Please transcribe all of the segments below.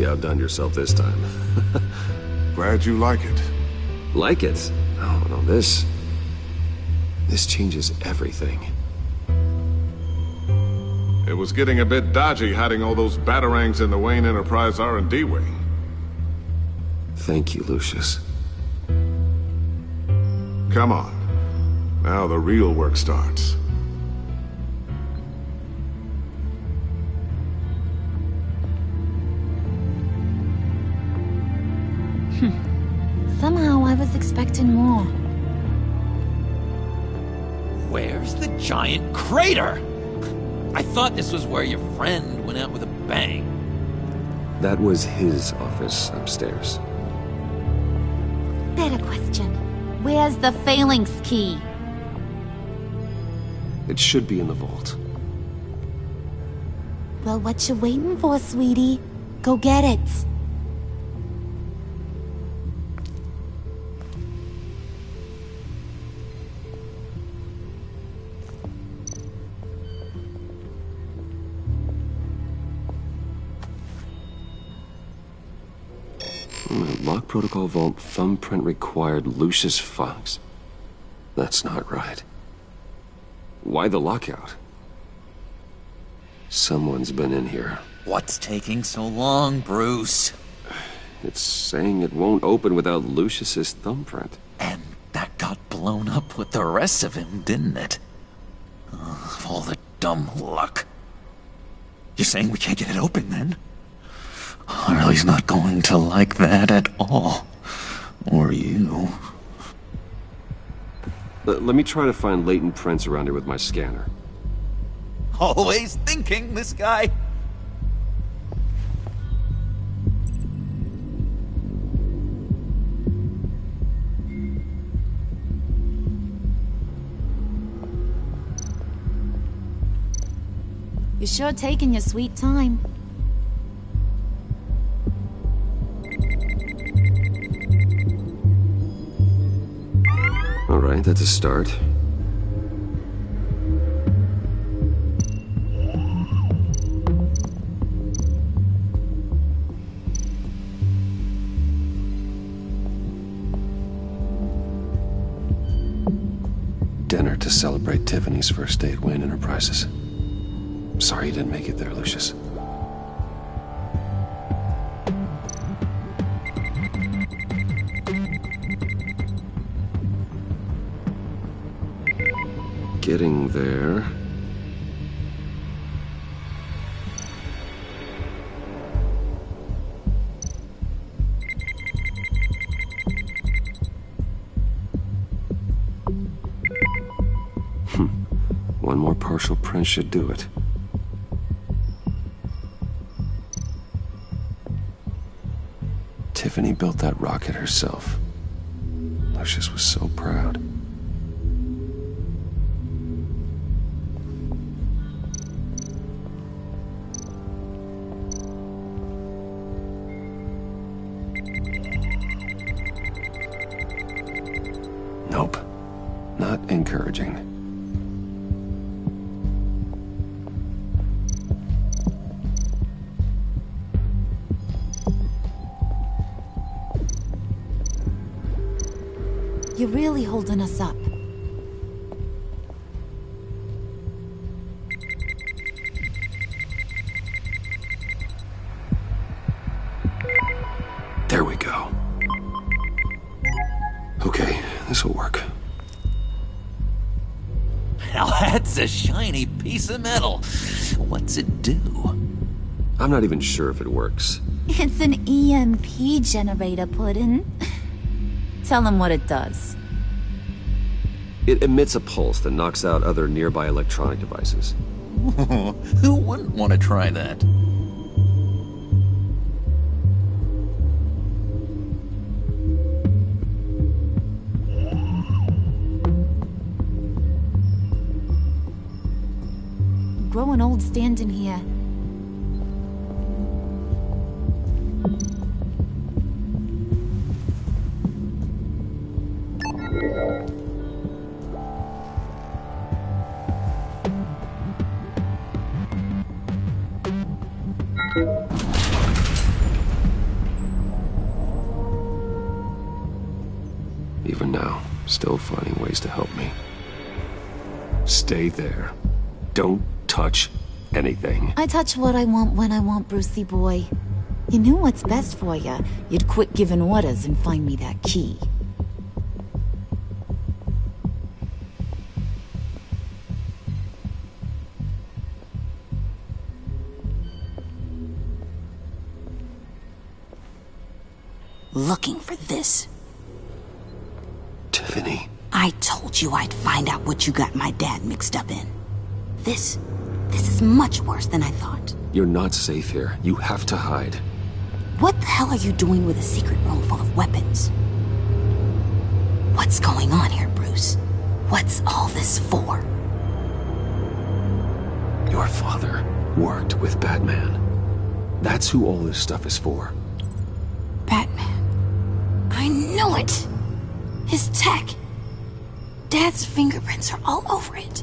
you outdone yourself this time. Glad you like it. Like it? Oh, no, this changes everything. It was getting a bit dodgy hiding all those batarangs in the Wayne Enterprise R&D wing. Thank you, Lucius. Come on. Now the real work starts. Somehow I was expecting more. Where's the giant crater? I thought this was where your friend went out with a bang. That was his office upstairs. Better question. Where's the phalanx key? It should be in the vault. Well, what you waiting for, sweetie? Go get it. Lock protocol vault thumbprint required Lucius Fox. That's not right. Why the lockout? Someone's been in here. What's taking so long, Bruce? It's saying it won't open without Lucius's thumbprint. And that got blown up with the rest of him, didn't it? Of all the dumb luck. You're saying we can't get it open, then? Harley's not going to like that at all. Or you. Let me try to find latent prints around here with my scanner. Always thinking, this guy. You're sure taking your sweet time. All right, that's a start. Dinner to celebrate Tiffany's first day at Wayne Enterprises. Sorry you didn't make it there, Lucius. Getting there. One more partial print should do it. Tiffany built that rocket herself. Lucius was so proud. Nope. Not encouraging. You're really holding us up. There we go. Okay, this'll work. Now that's a shiny piece of metal. What's it do? I'm not even sure if it works. It's an EMP generator, Puddin'. Tell him what it does. It emits a pulse that knocks out other nearby electronic devices. Who wouldn't want to try that? Growing old standing here. Even now, still finding ways to help me. Stay there. Don't touch anything. I touch what I want when I want, Brucey boy. You knew what's best for you. You'd quit giving orders and find me that key. Looking for this. Tiffany. I told you I'd find out what you got my dad mixed up in. This is much worse than I thought. You're not safe here. You have to hide. What the hell are you doing with a secret room full of weapons? What's going on here, Bruce? What's all this for? Your father worked with Batman. That's who all this stuff is for. Batman. I knew it! His tech. Dad's fingerprints are all over it.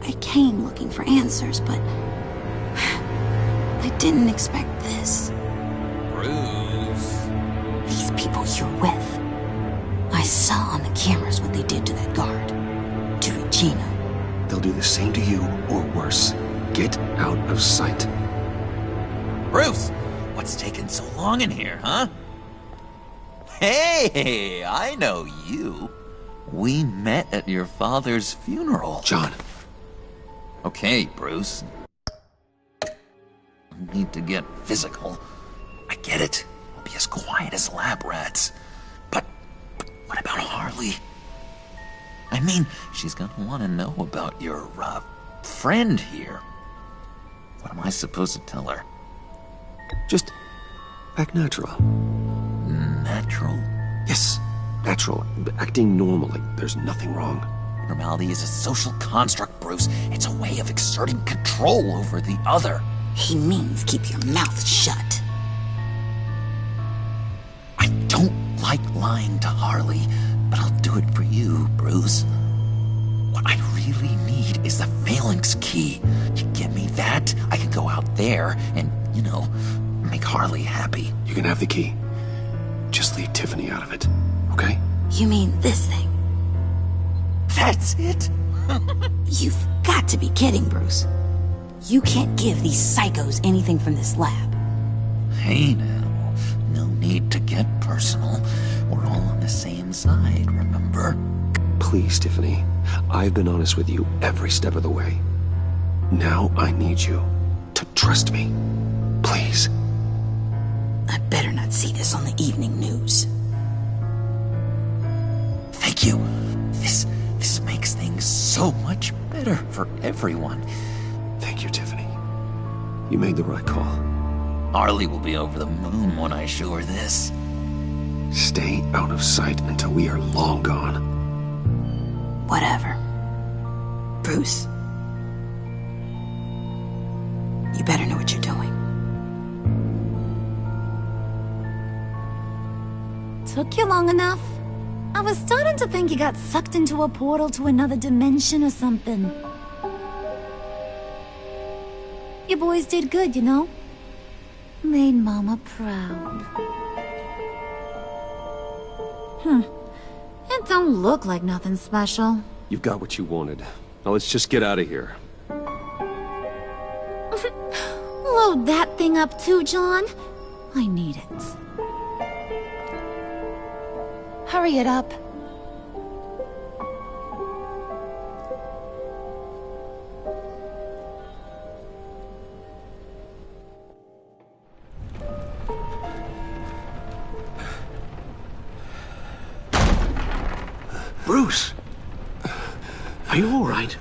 I came looking for answers, but I didn't expect this. Bruce. These people you're with. I saw on the cameras what they did to that guard. To Regina. They'll do the same to you, or worse. Get out of sight. Bruce! What's taking so long in here, huh? Hey, I know you. We met at your father's funeral. John. Okay, Bruce. I need to get physical. I get it. We'll be as quiet as lab rats. But what about Harley? I mean, she's gonna want to know about your, friend here. What am I supposed to tell her? Just act natural. Natural? Yes, natural. Acting normally. There's nothing wrong. Normality is a social construct, Bruce. It's a way of exerting control over the other. He means keep your mouth shut. I don't like lying to Harley, but I'll do it for you, Bruce. What I really need is the phalanx key. You give me that, I can go out there and, make Harley happy. You can have the key. Just leave Tiffany out of it, okay? You mean this thing? That's it? You've got to be kidding, Bruce. You can't give these psychos anything from this lab. Hey now, no need to get personal. We're all on the same side, remember? Please, Tiffany. I've been honest with you every step of the way. Now I need you to trust me. Please. I better not see this on the evening news. Thank you. This makes things so much better for everyone. Thank you, Tiffany. You made the right call. Harley will be over the moon when I show her this. Stay out of sight until we are long gone. Whatever. Bruce. You better know what you're doing. Took you long enough? I was starting to think you got sucked into a portal to another dimension or something. You boys did good, you know? Made Mama proud. It don't look like nothing special. You've got what you wanted. Now let's just get out of here. Load that thing up too, John. I need it. Hurry it up. Bruce! Are you all right?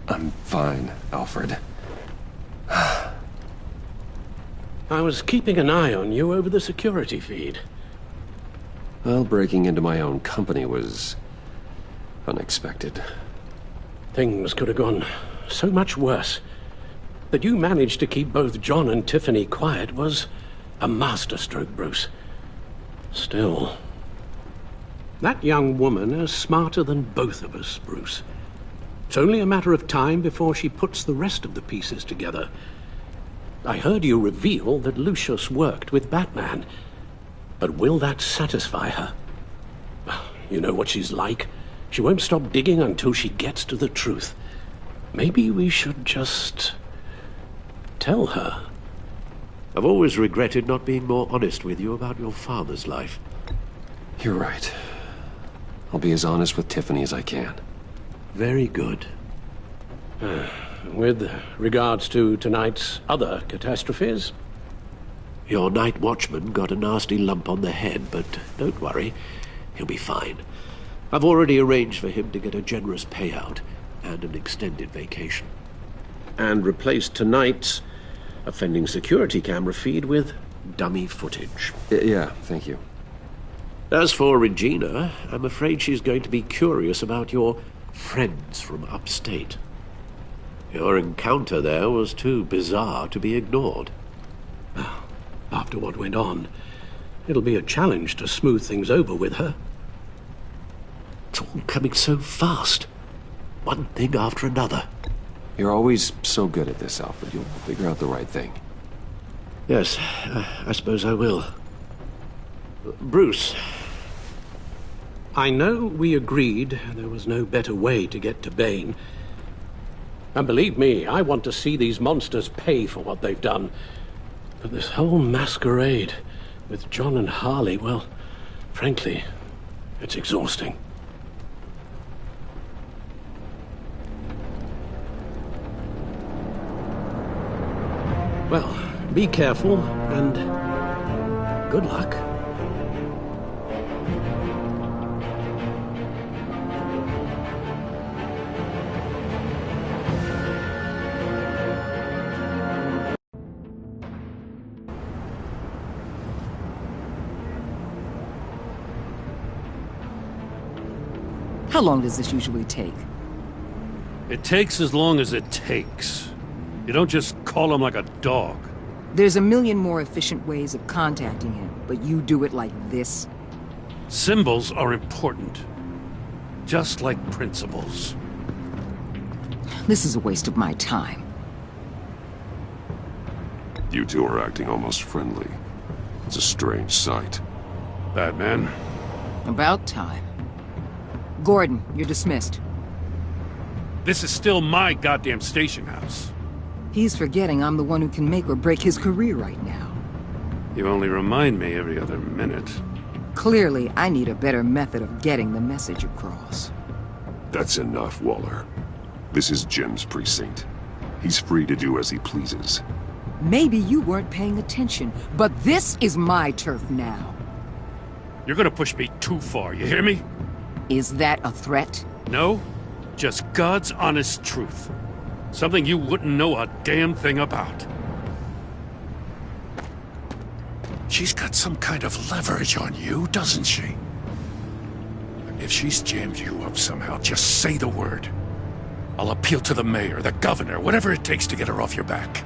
I'm fine, Alfred. I was keeping an eye on you over the security feed. Well, breaking into my own company was unexpected. Things could have gone so much worse. That you managed to keep both John and Tiffany quiet was a masterstroke, Bruce. Still, that young woman is smarter than both of us, Bruce. It's only a matter of time before she puts the rest of the pieces together. I heard you reveal that Lucius worked with Batman. But will that satisfy her? You know what she's like. She won't stop digging until she gets to the truth. Maybe we should just tell her. I've always regretted not being more honest with you about your father's life. You're right. I'll be as honest with Tiffany as I can. Very good. With regards to tonight's other catastrophes? Your night watchman got a nasty lump on the head, but don't worry, he'll be fine. I've already arranged for him to get a generous payout and an extended vacation. And replaced tonight's offending security camera feed with dummy footage. Yeah, thank you. As for Regina, I'm afraid she's going to be curious about your friends from upstate. Your encounter there was too bizarre to be ignored. After what went on, it'll be a challenge to smooth things over with her. It's all coming so fast. One thing after another. You're always so good at this, Alfred. You'll figure out the right thing. Yes, I suppose I will. Bruce. I know we agreed there was no better way to get to Bane. And believe me, I want to see these monsters pay for what they've done. But this whole masquerade with John and Harley, well, frankly, it's exhausting. Well, be careful, and good luck. How long does this usually take? It takes as long as it takes. You don't just call him like a dog. There's a million more efficient ways of contacting him, but you do it like this? Symbols are important. Just like principles. This is a waste of my time. You two are acting almost friendly. It's a strange sight. Batman. About time. Gordon, you're dismissed. This is still my goddamn station house. He's forgetting I'm the one who can make or break his career right now. You only remind me every other minute. Clearly, I need a better method of getting the message across. That's enough, Waller. This is Jim's precinct. He's free to do as he pleases. Maybe you weren't paying attention, but this is my turf now. You're gonna push me too far, you hear me? Is that a threat? No, just God's honest truth. Something you wouldn't know a damn thing about. She's got some kind of leverage on you, doesn't she? If she's jammed you up somehow, just say the word. I'll appeal to the mayor, the governor, whatever it takes to get her off your back.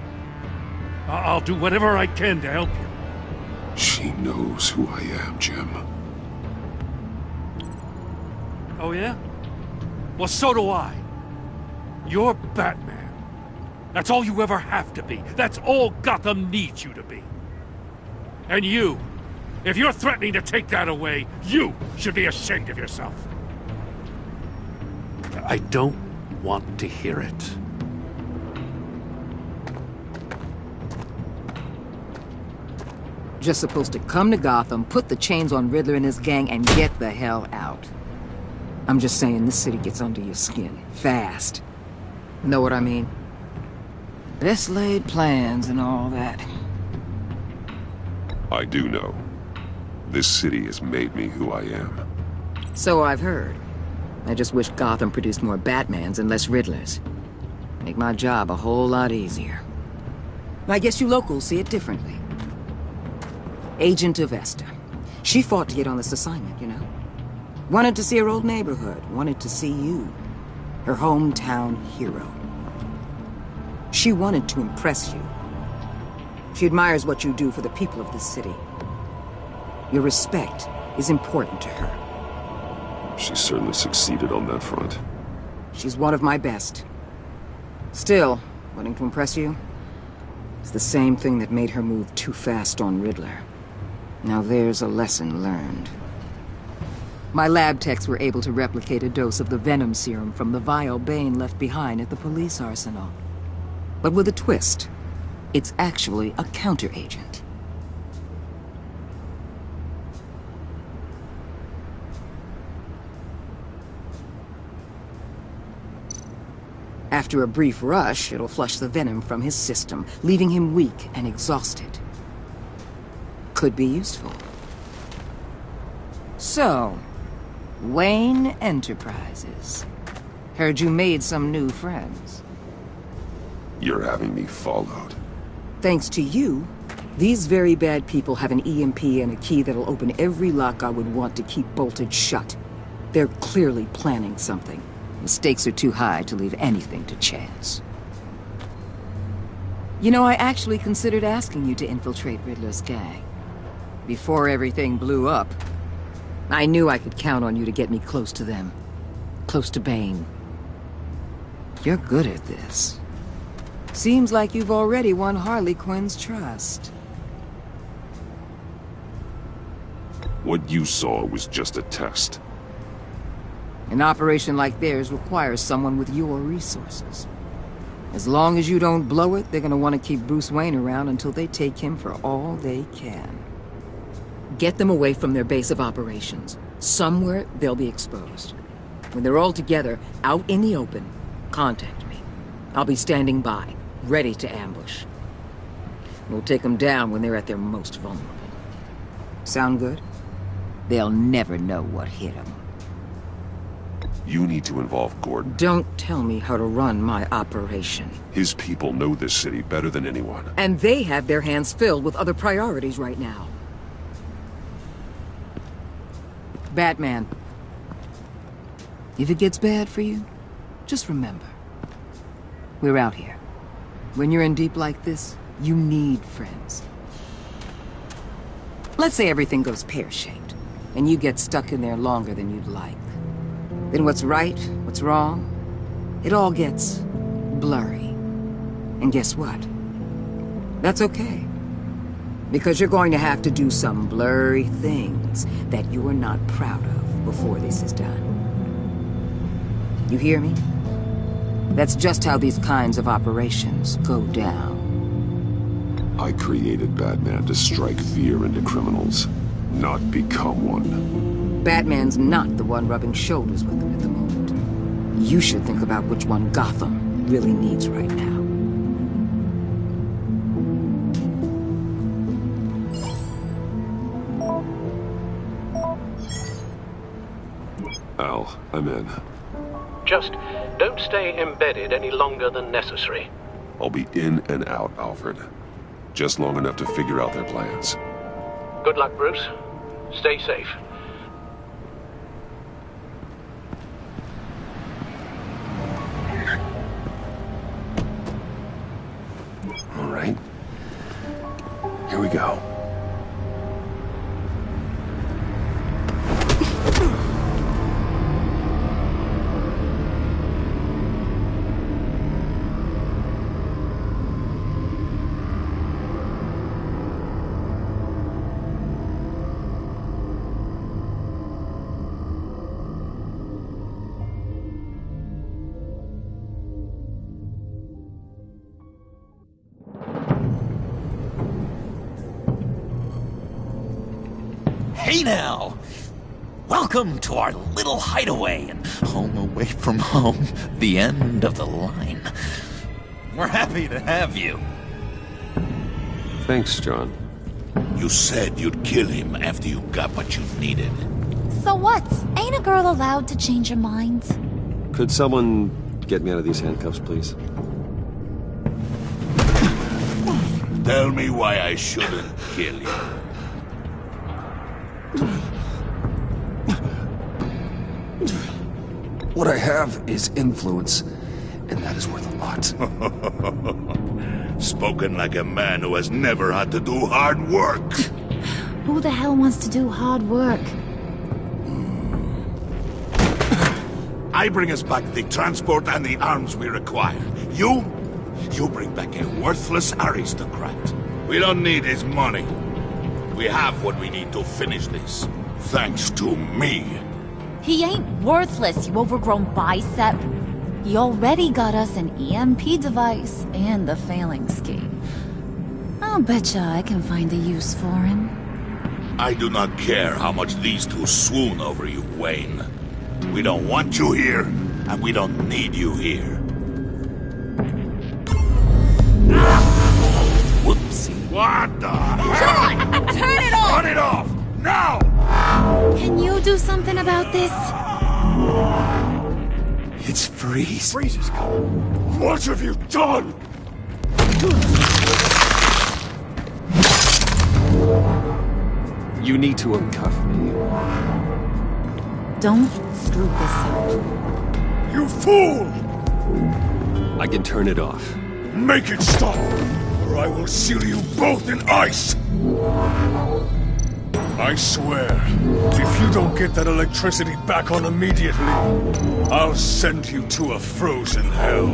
I'll do whatever I can to help you. She knows who I am, Jim. Oh yeah? Well, so do I. You're Batman. That's all you ever have to be. That's all Gotham needs you to be. And you, if you're threatening to take that away, you should be ashamed of yourself. I don't want to hear it. Just supposed to come to Gotham, put the chains on Riddler and his gang, and get the hell out. I'm just saying, this city gets under your skin. Fast. Know what I mean? Best laid plans and all that. I do know. This city has made me who I am. So I've heard. I just wish Gotham produced more Batmans and less Riddlers. Make my job a whole lot easier. I guess you locals see it differently. Agent Avesta. She fought to get on this assignment, you know? Wanted to see her old neighborhood. Wanted to see you. Her hometown hero. She wanted to impress you. She admires what you do for the people of this city. Your respect is important to her. She certainly succeeded on that front. She's one of my best. Still, wanting to impress you is the same thing that made her move too fast on Riddler. Now there's a lesson learned. My lab techs were able to replicate a dose of the venom serum from the vial Bane left behind at the police arsenal. But with a twist. It's actually a counteragent. After a brief rush, it'll flush the venom from his system, leaving him weak and exhausted. Could be useful. So, Wayne Enterprises. Heard you made some new friends. You're having me followed. Thanks to you, these very bad people have an EMP and a key that'll open every lock I would want to keep bolted shut. They're clearly planning something. The stakes are too high to leave anything to chance. You know, I actually considered asking you to infiltrate Riddler's gang. Before everything blew up, I knew I could count on you to get me close to them. Close to Bane. You're good at this. Seems like you've already won Harley Quinn's trust. What you saw was just a test. An operation like theirs requires someone with your resources. As long as you don't blow it, they're gonna want to keep Bruce Wayne around until they take him for all they can. Get them away from their base of operations. Somewhere they'll be exposed. When they're all together, out in the open, contact me. I'll be standing by, ready to ambush. We'll take them down when they're at their most vulnerable. Sound good? They'll never know what hit them. You need to involve Gordon. Don't tell me how to run my operation. His people know this city better than anyone. And they have their hands filled with other priorities right now. Batman. If it gets bad for you, just remember. We're out here. When you're in deep like this, you need friends. Let's say everything goes pear-shaped, and you get stuck in there longer than you'd like. Then what's right, what's wrong, it all gets blurry. And guess what? That's okay. Because you're going to have to do some blurry things that you're not proud of before this is done. You hear me? That's just how these kinds of operations go down. I created Batman to strike fear into criminals, not become one. Batman's not the one rubbing shoulders with them at the moment. You should think about which one Gotham really needs right now. Al, I'm in. Just don't stay embedded any longer than necessary. I'll be in and out, Alfred. Just long enough to figure out their plans. Good luck, Bruce. Stay safe. All right. Here we go. Hey now! Welcome to our little hideaway and home away from home, the end of the line. We're happy to have you. Thanks, John. You said you'd kill him after you got what you needed. So what? Ain't a girl allowed to change her mind? Could someone get me out of these handcuffs, please? Tell me why I shouldn't kill you. What I have is influence, and that is worth a lot. Spoken like a man who has never had to do hard work. Who the hell wants to do hard work? I bring us back the transport and the arms we require. You bring back a worthless aristocrat. We don't need his money. We have what we need to finish this. Thanks to me. He ain't worthless, you overgrown bicep. He already got us an EMP device and the failing scheme. I'll betcha I can find a use for him. I do not care how much these two swoon over you, Wayne. We don't want you here, and we don't need you here. Whoopsie. What the John! Turn it off! Turn it off! Now! Can you do something about this? It's Freeze. Freeze is coming. What have you done? You need to uncuff me. Don't screw this up. You fool! I can turn it off. Make it stop, or I will seal you both in ice! I swear, if you don't get that electricity back on immediately, I'll send you to a frozen hell.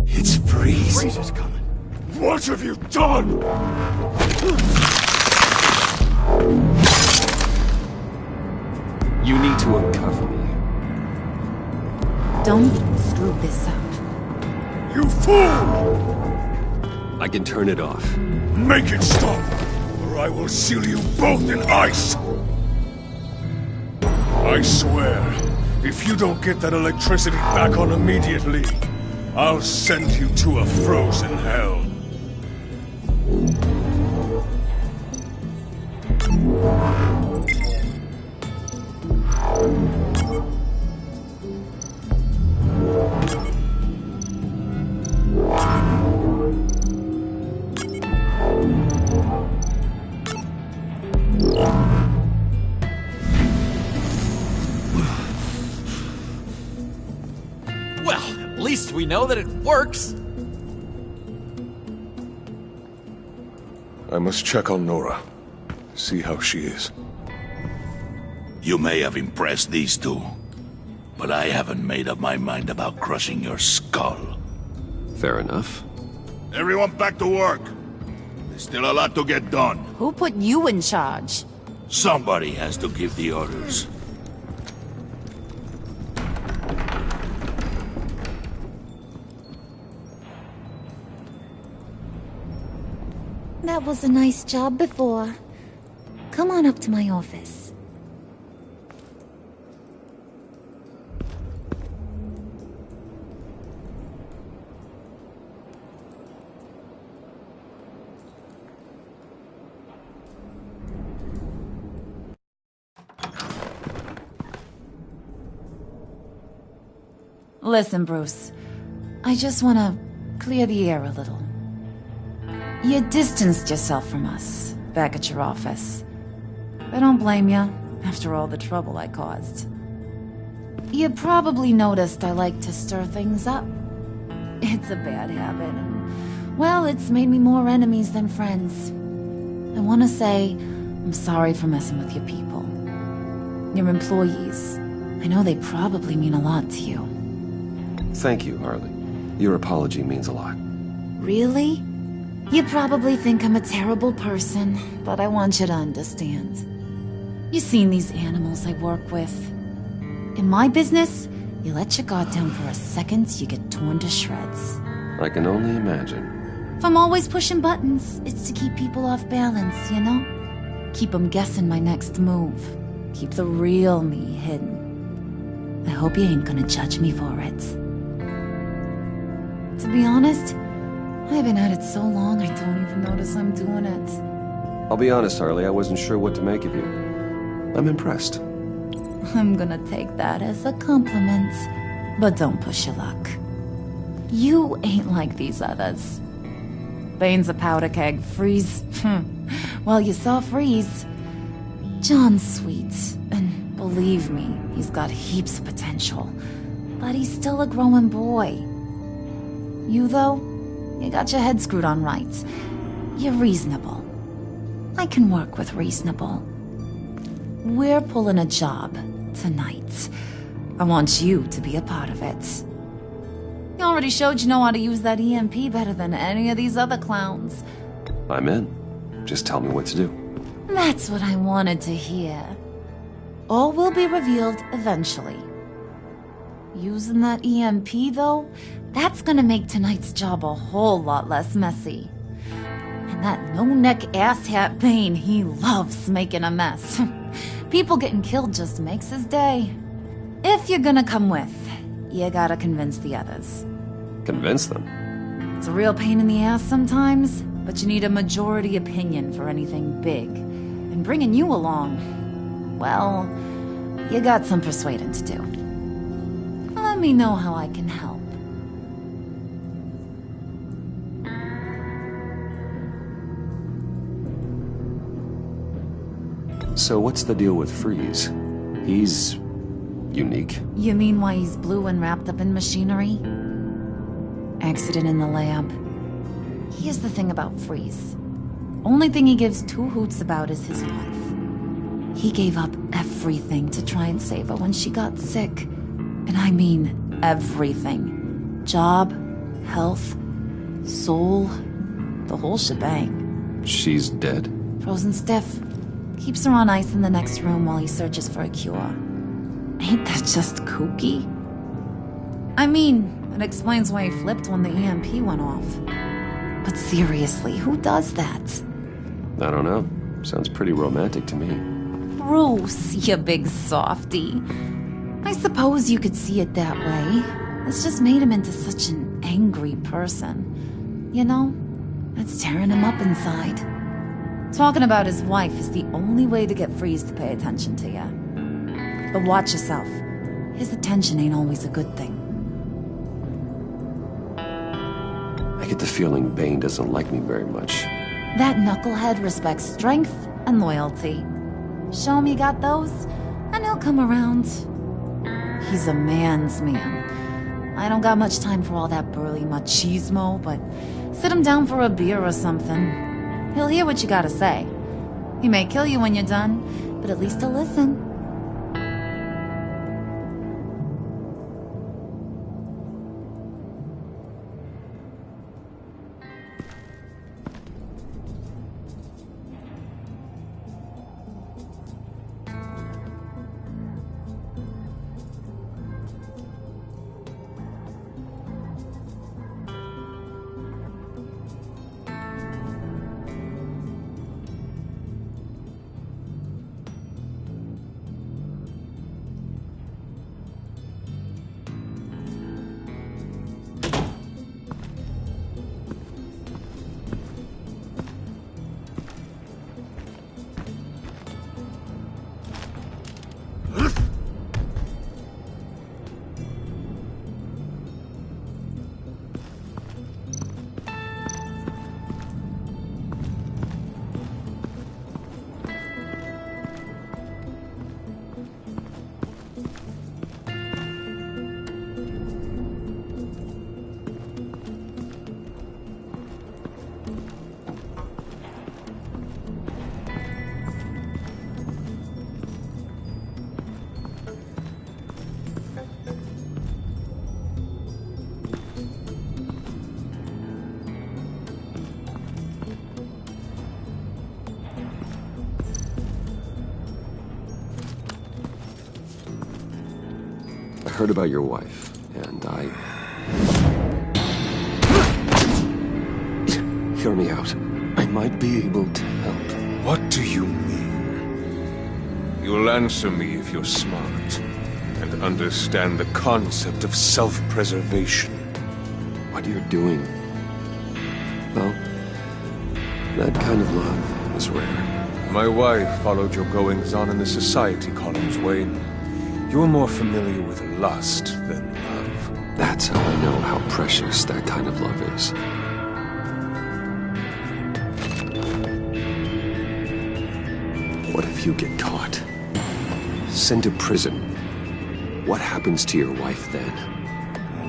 It's Freeze. Freeze is coming. What have you done? You need to uncuff me. Don't screw this up. You fool! I can turn it off. Make it stop, or I will seal you both in ice! I swear, if you don't get that electricity back on immediately, I'll send you to a frozen hell. Well, at least we know that it works. I must check on Nora. See how she is. You may have impressed these two, but I haven't made up my mind about crushing your skull. Fair enough. Everyone back to work. There's still a lot to get done. Who put you in charge? Somebody has to give the orders. That was a nice job before. Come on up to my office. Listen, Bruce. I just want to clear the air a little. You distanced yourself from us, back at your office. I don't blame you, after all the trouble I caused. You probably noticed I like to stir things up. It's a bad habit, and, well, it's made me more enemies than friends. I want to say, I'm sorry for messing with your people. Your employees. I know they probably mean a lot to you. Thank you, Harley. Your apology means a lot. Really? You probably think I'm a terrible person, but I want you to understand. You've seen these animals I work with. In my business, you let your guard down for a second, you get torn to shreds. I can only imagine. If I'm always pushing buttons, it's to keep people off balance, you know? Keep them guessing my next move. Keep the real me hidden. I hope you ain't gonna judge me for it. To be honest, I've been at it so long I don't even notice I'm doing it. I'll be honest, Harley, I wasn't sure what to make of you. I'm impressed. I'm gonna take that as a compliment. But don't push your luck. You ain't like these others. Bane's a powder keg. Freeze. Well, you saw Freeze. John's sweet, and believe me, he's got heaps of potential. But he's still a growing boy. You, though, you got your head screwed on right. You're reasonable. I can work with reasonable. We're pulling a job tonight. I want you to be a part of it. You already showed you know how to use that EMP better than any of these other clowns. I'm in. Just tell me what to do. That's what I wanted to hear. All will be revealed eventually. Using that EMP, though, that's gonna make tonight's job a whole lot less messy. And that no-neck asshat Bane, he loves making a mess. People getting killed just makes his day. If you're gonna come with, you gotta convince the others. Convince them? It's a real pain in the ass sometimes, but you need a majority opinion for anything big. And bringing you along, well, you got some persuading to do. Let me know how I can help. So what's the deal with Freeze? He's unique. You mean why he's blue and wrapped up in machinery? Accident in the lab. Here's the thing about Freeze. Only thing he gives two hoots about is his wife. He gave up everything to try and save her when she got sick. And I mean everything. Job, health, soul, the whole shebang. She's dead? Frozen stiff. Keeps her on ice in the next room while he searches for a cure. Ain't that just kooky? I mean, it explains why he flipped when the EMP went off. But seriously, who does that? I don't know. Sounds pretty romantic to me. Bruce, you big softy. I suppose you could see it that way. It's just made him into such an angry person. You know, it's tearing him up inside. Talking about his wife is the only way to get Freeze to pay attention to you. But watch yourself. His attention ain't always a good thing. I get the feeling Bane doesn't like me very much. That knucklehead respects strength and loyalty. Show him you got those, and he'll come around. He's a man's man. I don't got much time for all that burly machismo, but sit him down for a beer or something. He'll hear what you gotta say. He may kill you when you're done, but at least he'll listen. I heard about your wife, and Hear me out. I might be able to help. What do you mean? You'll answer me if you're smart and understand the concept of self-preservation. What you're doing, well, that kind of love is rare. My wife followed your goings-on in the society columns, Wayne. You're more familiar with lust than love. That's how I know how precious that kind of love is. What if you get caught? Sent to prison. What happens to your wife then?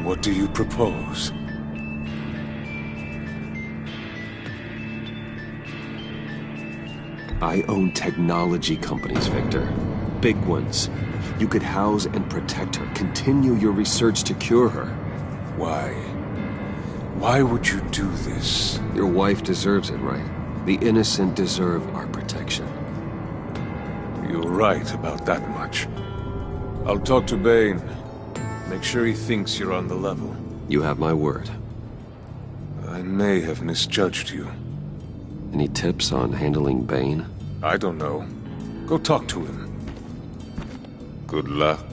What do you propose? I own technology companies, Victor. Big ones. You could house and protect her, continue your research to cure her. Why? Why would you do this? Your wife deserves it, right? The innocent deserve our protection. You're right about that much. I'll talk to Bane. Make sure he thinks you're on the level. You have my word. I may have misjudged you. Any tips on handling Bane? I don't know. Go talk to him. Good luck.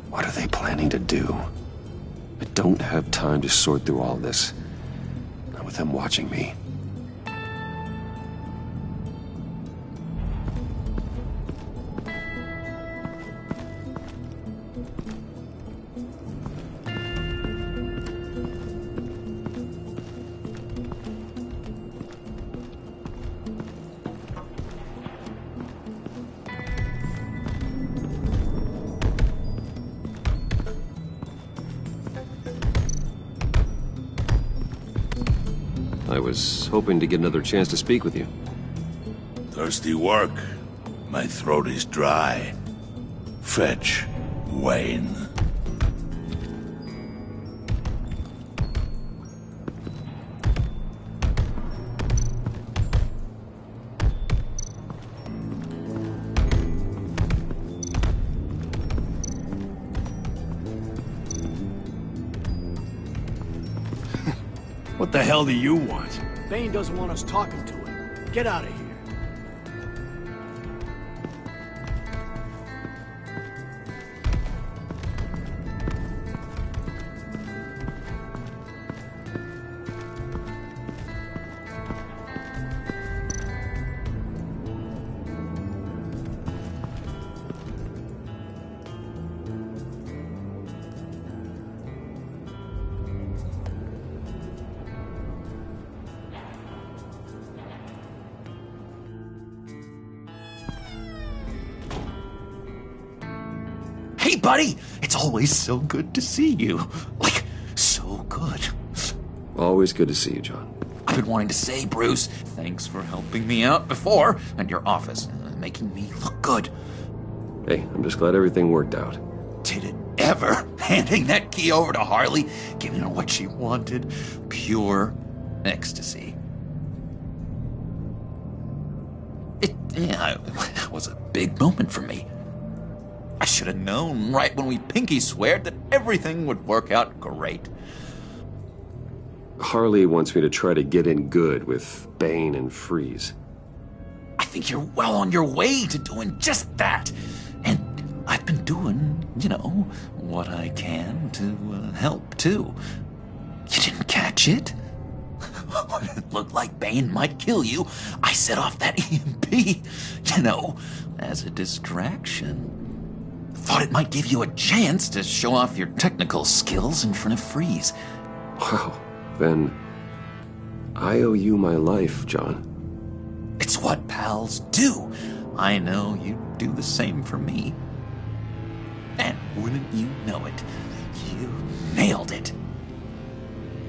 What are they planning to do? I don't have time to sort through all this. Not with them watching me. I was hoping to get another chance to speak with you. Thirsty work? My throat is dry. Fetch, Wayne. What the hell do you want? Bane doesn't want us talking to him. Get out of here. Hey, buddy! It's always so good to see you. Like, so good. Always good to see you, John. I've been wanting to say, Bruce, thanks for helping me out before at your office, making me look good. Hey, I'm just glad everything worked out. Did it ever? Handing that key over to Harley, giving her what she wanted. Pure ecstasy. It was a big moment for me. I should have known right when we pinky sweared that everything would work out great. Harley wants me to try to get in good with Bane and Freeze. I think you're well on your way to doing just that. And I've been doing, what I can to help, too. You didn't catch it? When it looked like Bane might kill you, I set off that EMP, as a distraction. Thought it might give you a chance to show off your technical skills in front of Freeze. Wow, then I owe you my life, John. It's what pals do. I know you'd do the same for me. And wouldn't you know it, you nailed it.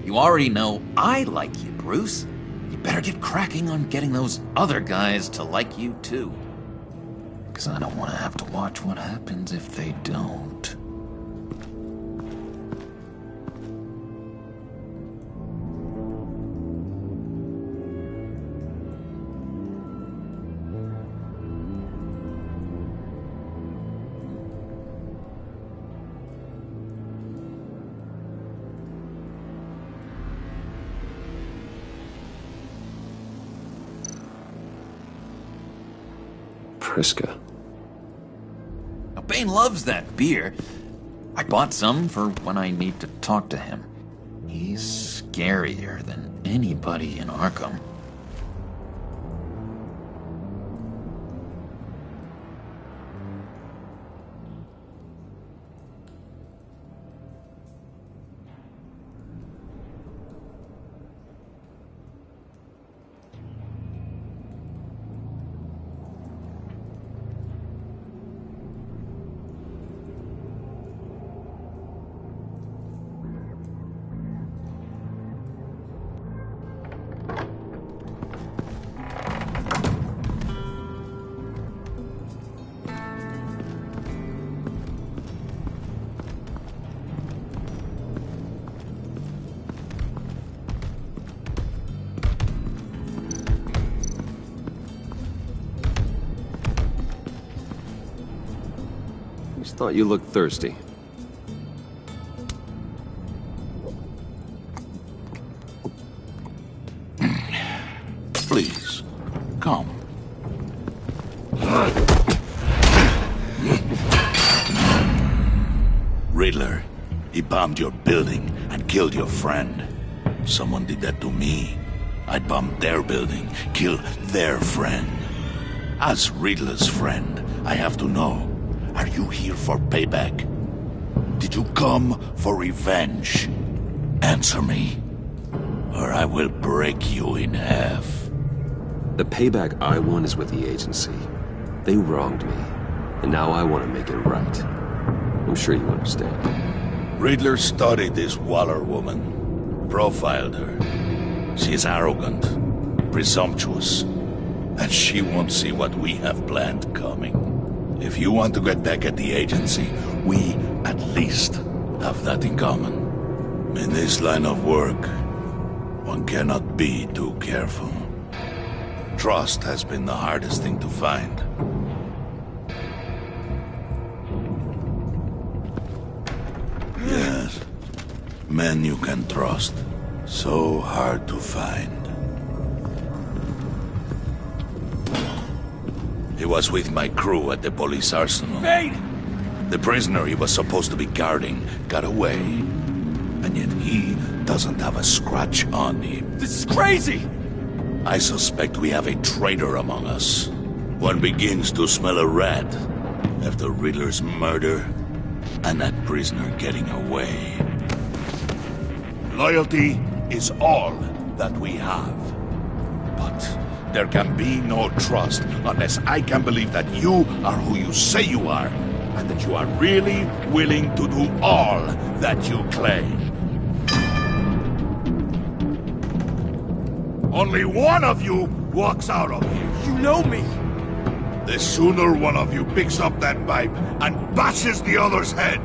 You already know I like you, Bruce. You better get cracking on getting those other guys to like you, too. Because I don't want to have to watch what happens if they don't. Triska. Now, Bane loves that beer. I bought some for when I need to talk to him. He's scarier than anybody in Arkham. Just thought you looked thirsty. Please, come. Riddler, he bombed your building and killed your friend. Someone did that to me. I'd bomb their building, kill their friend. As Riddler's friend, I have to know, are you here for payback? Did you come for revenge? Answer me, or I will break you in half. The payback I want is with the agency. They wronged me, and now I want to make it right. I'm sure you understand. Riddler studied this Waller woman, profiled her. She's arrogant, presumptuous, and she won't see what we have planned coming. If you want to get back at the agency, we at least have that in common. In this line of work, one cannot be too careful. Trust has been the hardest thing to find. Yes, men you can trust. So hard to find. He was with my crew at the police arsenal. Bane! The prisoner he was supposed to be guarding got away. And yet he doesn't have a scratch on him. This is crazy! I suspect we have a traitor among us. One begins to smell a rat after Riddler's murder and that prisoner getting away. Loyalty is all that we have. But there can be no trust unless I can believe that you are who you say you are, and that you are really willing to do all that you claim. Only one of you walks out of here. You know me! The sooner one of you picks up that pipe and bashes the other's head,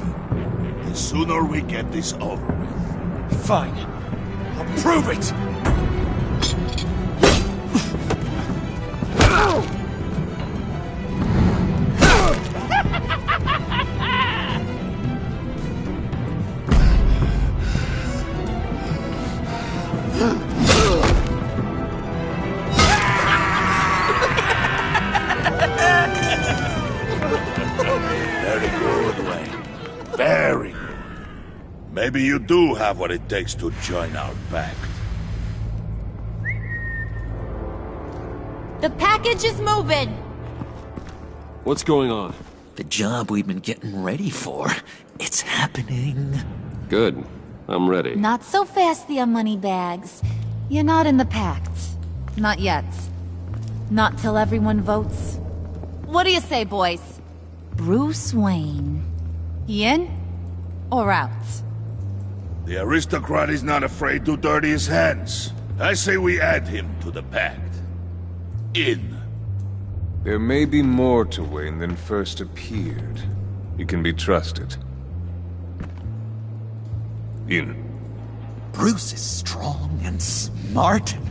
the sooner we get this over with. Fine. I'll prove it! Very good, Wayne. Very good. Maybe you do have what it takes to join our pact. The package is moving. What's going on? The job we've been getting ready for. It's happening. Good. I'm ready. Not so fast, the Moneybags. You're not in the pact. Not yet. Not till everyone votes. What do you say, boys? Bruce Wayne. He in? Or out? The aristocrat is not afraid to dirty his hands. I say we add him to the pact. In. There may be more to Wayne than first appeared. He can be trusted. In. Bruce is strong and smart and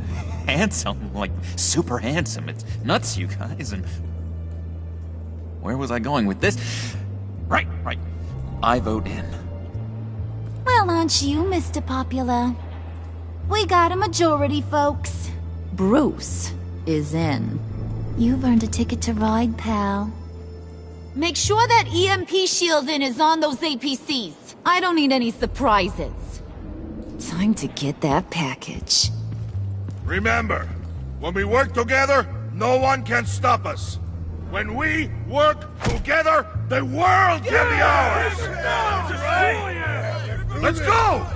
handsome, like super handsome. It's nuts, you guys, and... Where was I going with this? Right. I vote in. Well, aren't you, Mr. Popular? We got a majority, folks. Bruce is in. You've earned a ticket to ride, pal. Make sure that EMP shielding is on those APCs. I don't need any surprises. Time to get that package. Remember, when we work together, no one can stop us. When we work together, the world can be ours! Let's go!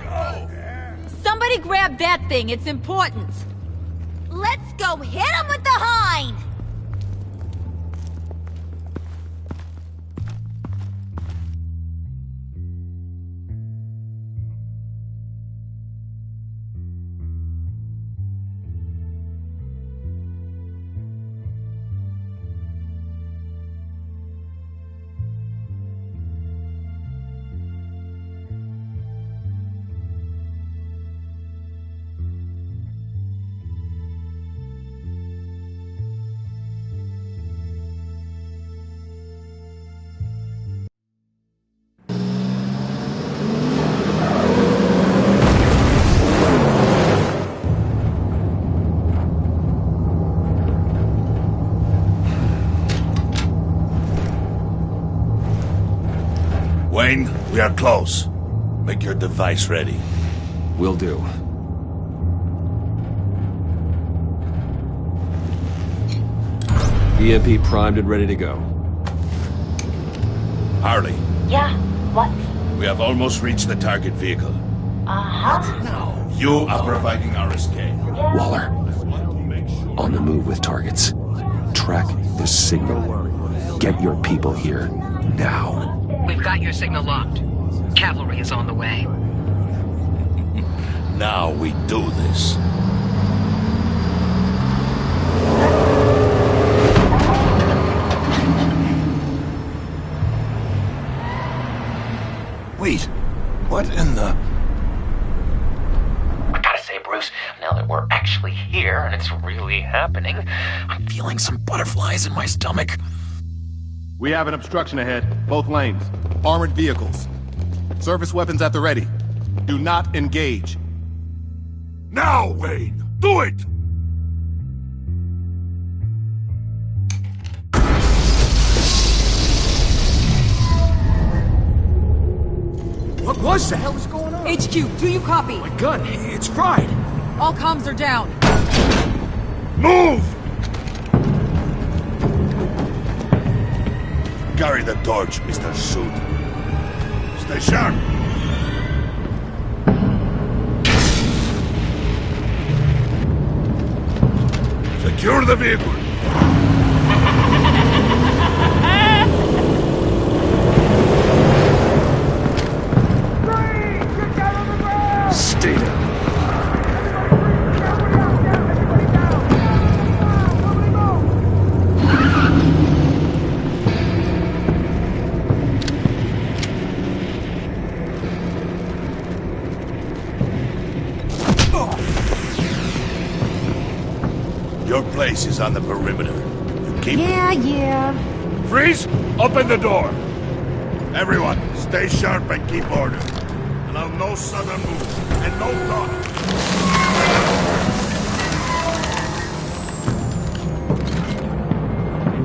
Somebody grab that thing, it's important. Let's go hit him with the hind! Wayne, we are close. Make your device ready. Will do. EMP primed and ready to go. Harley, Yeah, what? we have almost reached the target vehicle. Uh-huh. You are providing RSK. Waller, on the move with targets. Track the signal. Get your people here, now. We've got your signal locked. Cavalry is on the way. Now we do this. Wait, what in the... I gotta say, Bruce, now that we're actually here and it's really happening, I'm feeling some butterflies in my stomach. We have an obstruction ahead, both lanes. Armored vehicles. Service weapons at the ready. Do not engage. Now, Wayne! Do it! What was that? What the hell is going on? HQ, do you copy? My gun, it's fried. All comms are down. Move! Carry the torch, Mr. Suit. Stay sharp. Secure the vehicle. Stay down. Your place is on the perimeter. You keep... Yeah. Freeze! Open the door! Everyone, stay sharp and keep order. Allow no sudden moves, and no talk.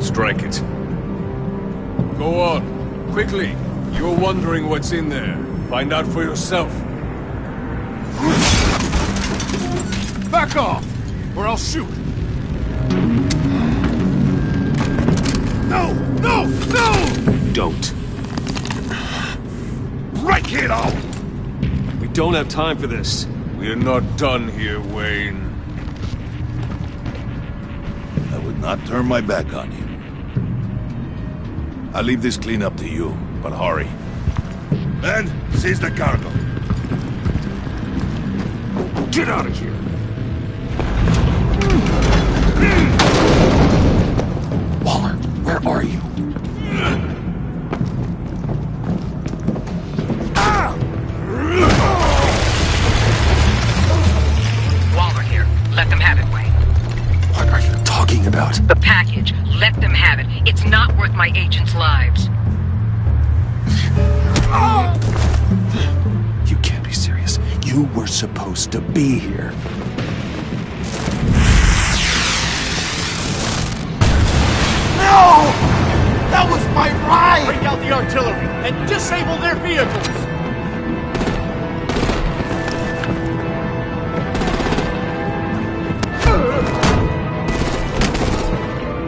Strike it. Go on. Quickly. You're wondering what's in there. Find out for yourself. Back off! Or I'll shoot! No! No! No! Don't. Break it out! We don't have time for this. We're not done here, Wayne. I would not turn my back on you. I'll leave this cleanup to you, but hurry. Then, seize the cargo. Get out of here! Waller, where are you? Waller here. Let them have it, Wayne. What are you talking about? The package. Let them have it. It's not worth my agents' lives. You can't be serious. You were supposed to be here. my ride! Bring out the artillery and disable their vehicles!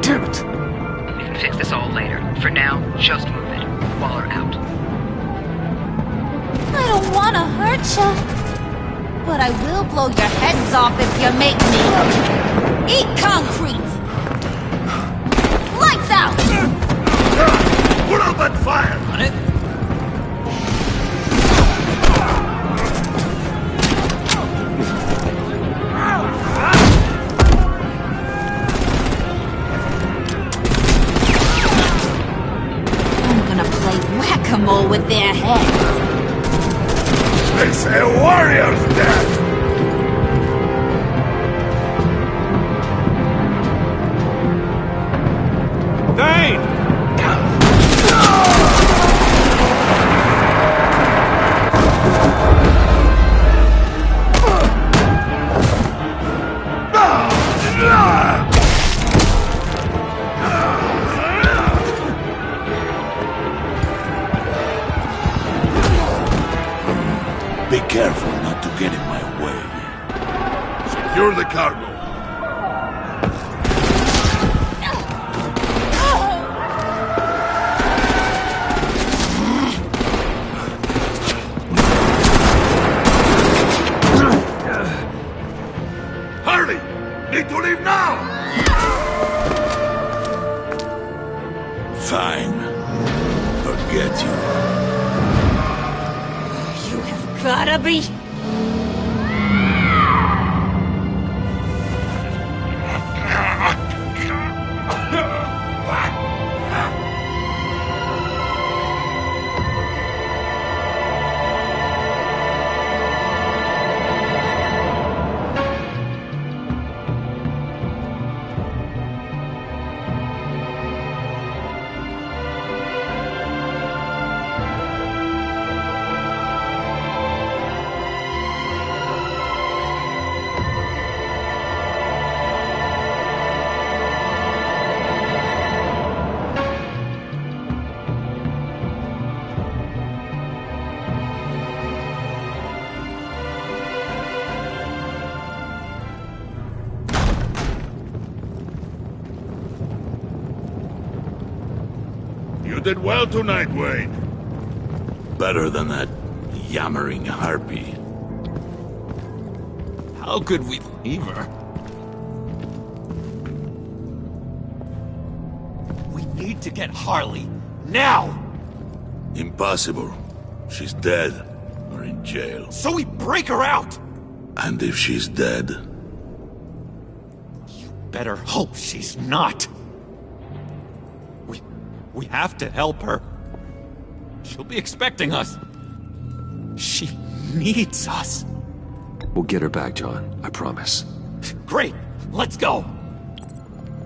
Damn it! We can fix this all later. For now, just move it. Waller out. I don't want to hurt you, but I will blow your heads off if you make me eat concrete. Lights out! Put out that fire! On it? I'm gonna play whack-a-mole with their heads. It's a warrior's death! Dane! Be careful not to get in my way. Secure the cargo. Hurry! Need to leave now! Fine. Forget you. Gotta be... You did well tonight, Wayne. Better than that yammering harpy. How could we leave her? We need to get Harley, now! Impossible. She's dead, or in jail. So we break her out! And if she's dead... You better hope she's not. We have to help her. She'll be expecting us. She needs us. We'll get her back, John. I promise. Great! Let's go!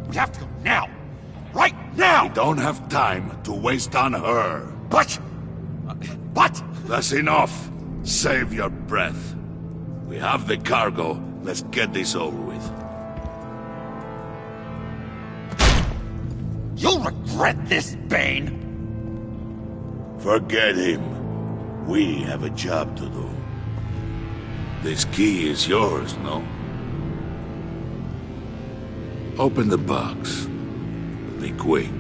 We have to go now! Right now! We don't have time to waste on her. But... That's enough. Save your breath. We have the cargo. Let's get this over with. You'll regret this, Bane! Forget him. We have a job to do. This key is yours, no? Open the box. Be quick.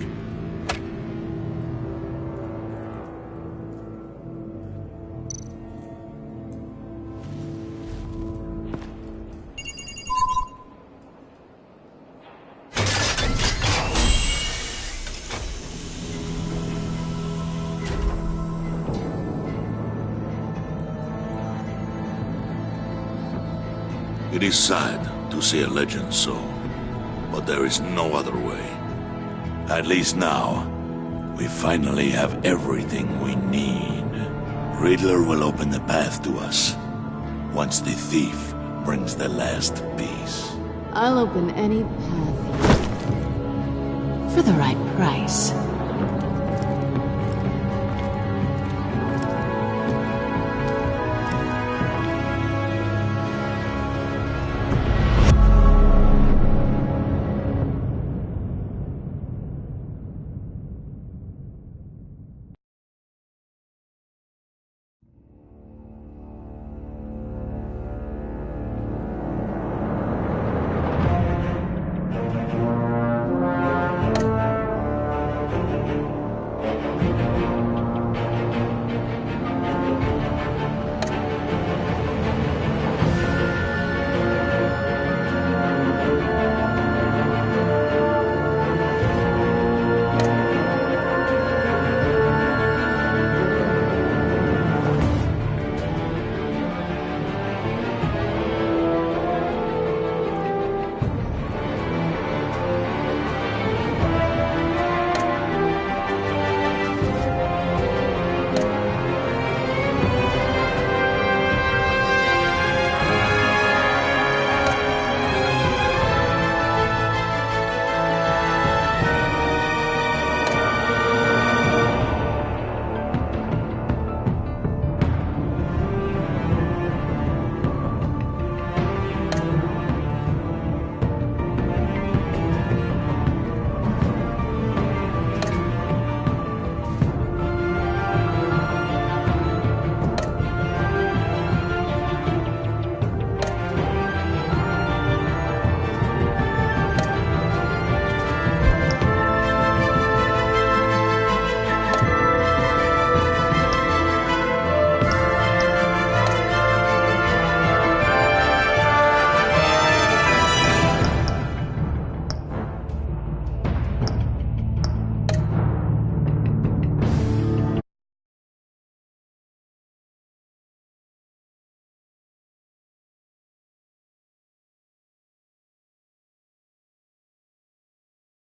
It is sad to see a legend so, but there is no other way. At least now, we finally have everything we need. Riddler will open the path to us, once the thief brings the last piece. I'll open any path for the right price.